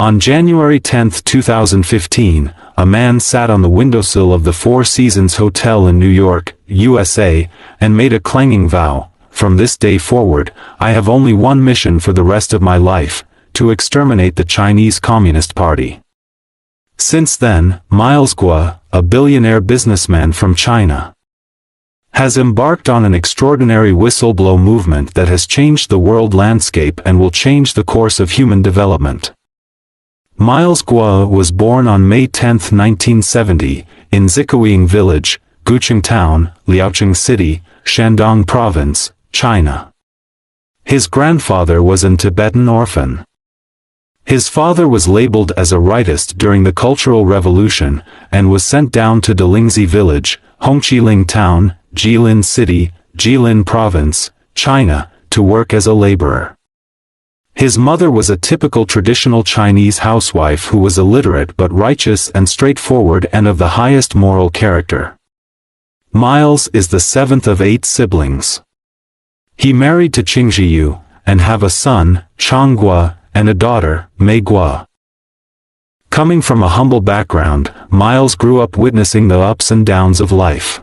On January 10, 2015, a man sat on the windowsill of the Four Seasons Hotel in New York, USA, and made a clanging vow: "From this day forward, I have only one mission for the rest of my life, to exterminate the Chinese Communist Party." Since then, Miles Guo, a billionaire businessman from China, has embarked on an extraordinary whistleblow movement that has changed the world landscape and will change the course of human development. Miles Guo was born on May 10, 1970, in Zikaoying Village, Guqing Town, Liaocheng City, Shandong Province, China. His grandfather was an Tibetan orphan. His father was labeled as a rightist during the Cultural Revolution, and was sent down to Delingzi Village, Hongqiling Town, Jilin City, Jilin Province, China, to work as a laborer. His mother was a typical traditional Chinese housewife who was illiterate but righteous and straightforward and of the highest moral character. Miles is the seventh of 8 siblings. He married to Qingzhiyu, and have a son, Changguo, and a daughter, Mei Guo. Coming from a humble background, Miles grew up witnessing the ups and downs of life.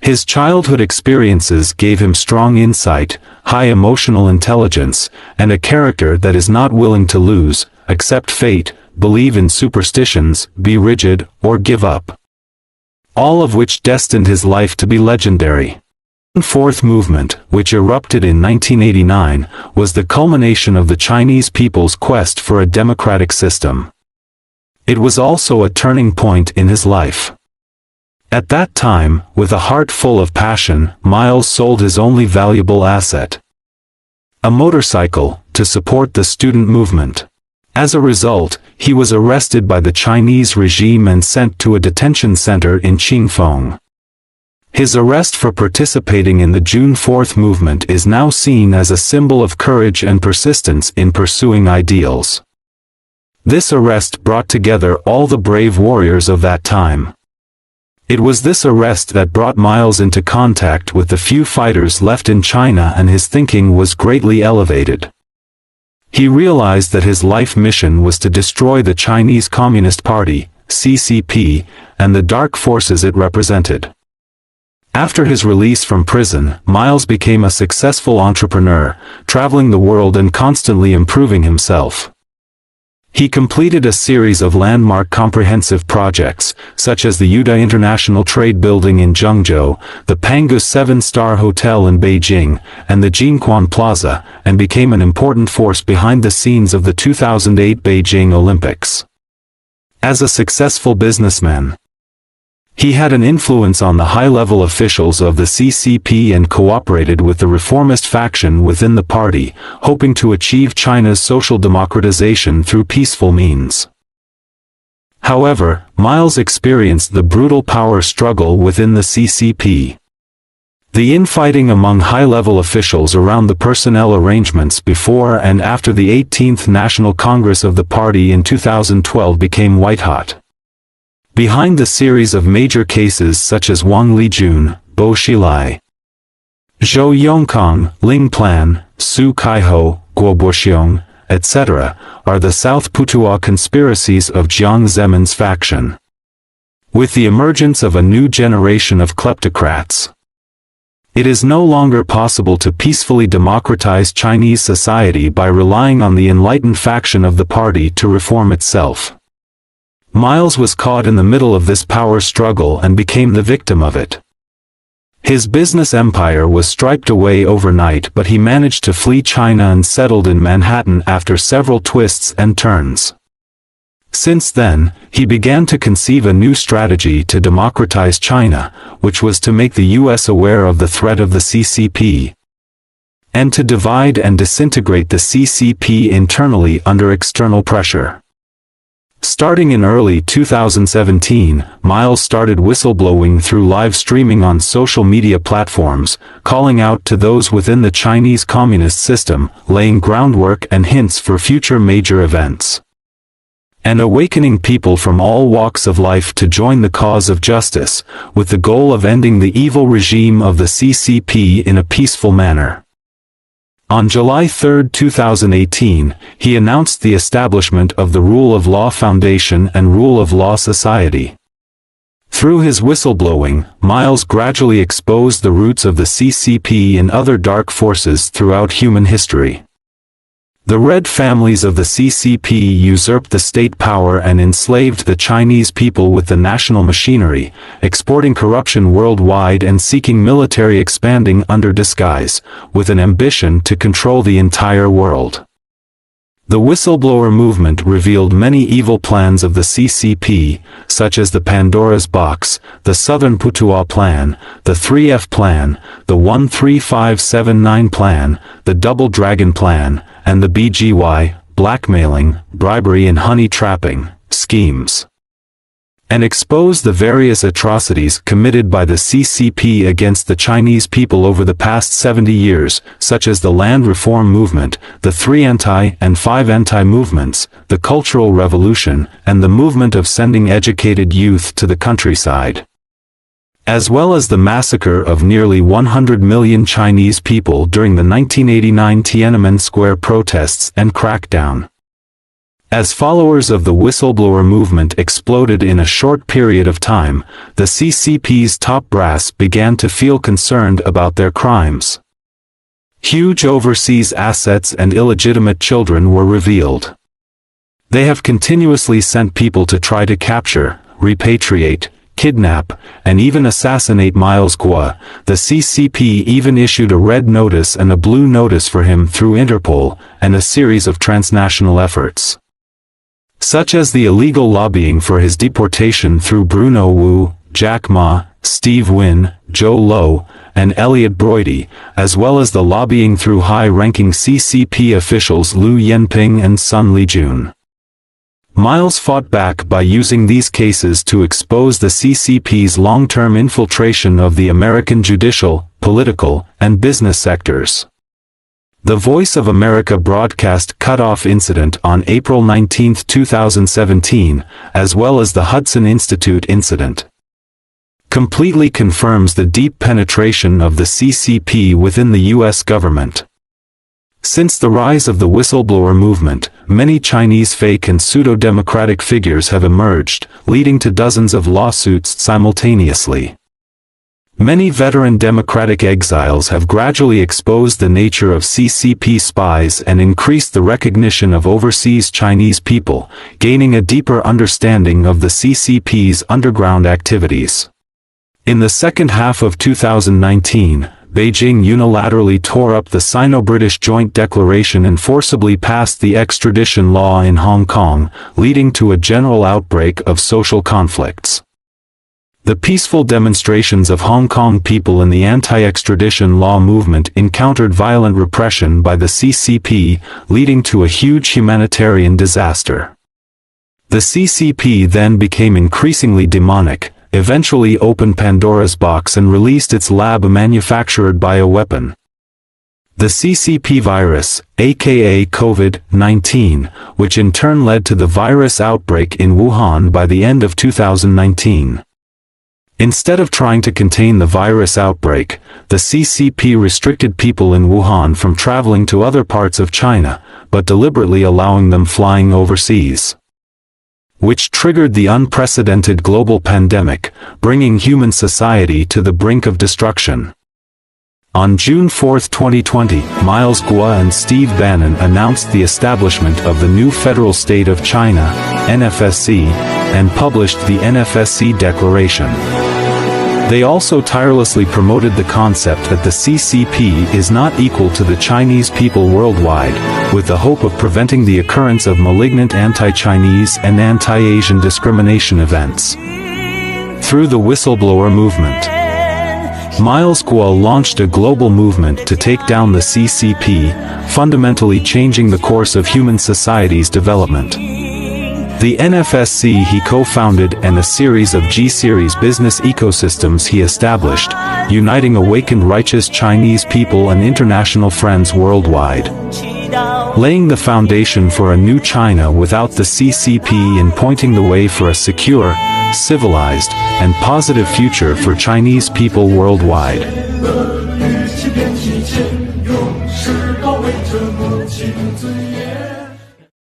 His childhood experiences gave him strong insight, high emotional intelligence, and a character that is not willing to lose, accept fate, believe in superstitions, be rigid, or give up. All of which destined his life to be legendary. The Fourth Movement, which erupted in 1989, was the culmination of the Chinese people's quest for a democratic system. It was also a turning point in his life. At that time, with a heart full of passion, Miles sold his only valuable asset, a motorcycle, to support the student movement. As a result, he was arrested by the Chinese regime and sent to a detention center in Qingfeng. His arrest for participating in the June 4th movement is now seen as a symbol of courage and persistence in pursuing ideals. This arrest brought together all the brave warriors of that time. It was this arrest that brought Miles into contact with the few fighters left in China, and his thinking was greatly elevated. He realized that his life mission was to destroy the Chinese Communist Party, CCP, and the dark forces it represented. After his release from prison, Miles became a successful entrepreneur, traveling the world and constantly improving himself. He completed a series of landmark comprehensive projects, such as the Yuda International Trade Building in Zhengzhou, the Pangus 7-star Hotel in Beijing, and the Jinquan Plaza, and became an important force behind the scenes of the 2008 Beijing Olympics. As a successful businessman, he had an influence on the high-level officials of the CCP and cooperated with the reformist faction within the party, hoping to achieve China's social democratization through peaceful means. However, Miles experienced the brutal power struggle within the CCP. The infighting among high-level officials around the personnel arrangements before and after the 18th National Congress of the party in 2012 became white-hot. Behind the series of major cases such as Wang Lijun, Bo Xilai, Zhou Yongkang, Ling Plan, Su Kaiho, Guo Boxiong, etc., are the South Putuo conspiracies of Jiang Zemin's faction. With the emergence of a new generation of kleptocrats, it is no longer possible to peacefully democratize Chinese society by relying on the enlightened faction of the party to reform itself. Miles was caught in the middle of this power struggle and became the victim of it. His business empire was striped away overnight, but he managed to flee China and settled in Manhattan after several twists and turns. Since then, he began to conceive a new strategy to democratize China, which was to make the US aware of the threat of the CCP, and to divide and disintegrate the CCP internally under external pressure. Starting in early 2017, Miles started whistleblowing through live streaming on social media platforms, calling out to those within the Chinese communist system, laying groundwork and hints for future major events, and awakening people from all walks of life to join the cause of justice, with the goal of ending the evil regime of the CCP in a peaceful manner. On July 3, 2018, he announced the establishment of the Rule of Law Foundation and Rule of Law Society. Through his whistleblowing, Miles gradually exposed the roots of the CCP and other dark forces throughout human history. The Red families of the CCP usurped the state power and enslaved the Chinese people with the national machinery, exporting corruption worldwide and seeking military expanding under disguise, with an ambition to control the entire world. The whistleblower movement revealed many evil plans of the CCP, such as the Pandora's Box, the Southern Putuo Plan, the 3F Plan, the 13579 Plan, the Double Dragon Plan, and the BGY, blackmailing, bribery and honey trapping, schemes. And exposed the various atrocities committed by the CCP against the Chinese people over the past 70 years, such as the land reform movement, the 3 anti- and 5 anti-movements, the Cultural Revolution, and the movement of sending educated youth to the countryside. As well as the massacre of nearly 100 million Chinese people during the 1989 Tiananmen Square protests and crackdown. As followers of the whistleblower movement exploded in a short period of time, the CCP's top brass began to feel concerned about their crimes. Huge overseas assets and illegitimate children were revealed. They have continuously sent people to try to capture, repatriate, kidnap, and even assassinate Miles Guo. The CCP even issued a red notice and a blue notice for him through Interpol, and a series of transnational efforts, such as the illegal lobbying for his deportation through Bruno Wu, Jack Ma, Steve Wynn, Joe Low, and Elliot Broidy, as well as the lobbying through high-ranking CCP officials Liu Yanping and Sun Lijun. Miles fought back by using these cases to expose the CCP's long-term infiltration of the American judicial, political, and business sectors. The Voice of America broadcast cut-off incident on April 19, 2017, as well as the Hudson Institute incident, completely confirms the deep penetration of the CCP within the U.S. government. Since the rise of the whistleblower movement, many Chinese fake and pseudo-democratic figures have emerged, leading to dozens of lawsuits simultaneously. Many veteran democratic exiles have gradually exposed the nature of CCP spies and increased the recognition of overseas Chinese people, gaining a deeper understanding of the CCP's underground activities. In the second half of 2019, Beijing unilaterally tore up the Sino-British Joint Declaration and forcibly passed the extradition law in Hong Kong, leading to a general outbreak of social conflicts. The peaceful demonstrations of Hong Kong people in the anti-extradition law movement encountered violent repression by the CCP, leading to a huge humanitarian disaster. The CCP then became increasingly demonic, eventually opened Pandora's box and released its lab-manufactured bioweapon, the CCP virus, aka COVID-19, which in turn led to the virus outbreak in Wuhan by the end of 2019. Instead of trying to contain the virus outbreak, the CCP restricted people in Wuhan from traveling to other parts of China, but deliberately allowing them flying overseas, which triggered the unprecedented global pandemic, bringing human society to the brink of destruction. On June 4, 2020, Miles Guo and Steve Bannon announced the establishment of the new Federal State of China, NFSC, and published the NFSC Declaration. They also tirelessly promoted the concept that the CCP is not equal to the Chinese people worldwide, with the hope of preventing the occurrence of malignant anti-Chinese and anti-Asian discrimination events. Through the whistleblower movement, Miles Guo launched a global movement to take down the CCP, fundamentally changing the course of human society's development. The NFSC he co-founded and a series of G-series business ecosystems he established, uniting awakened righteous Chinese people and international friends worldwide, laying the foundation for a new China without the CCP and pointing the way for a secure, civilized, and positive future for Chinese people worldwide.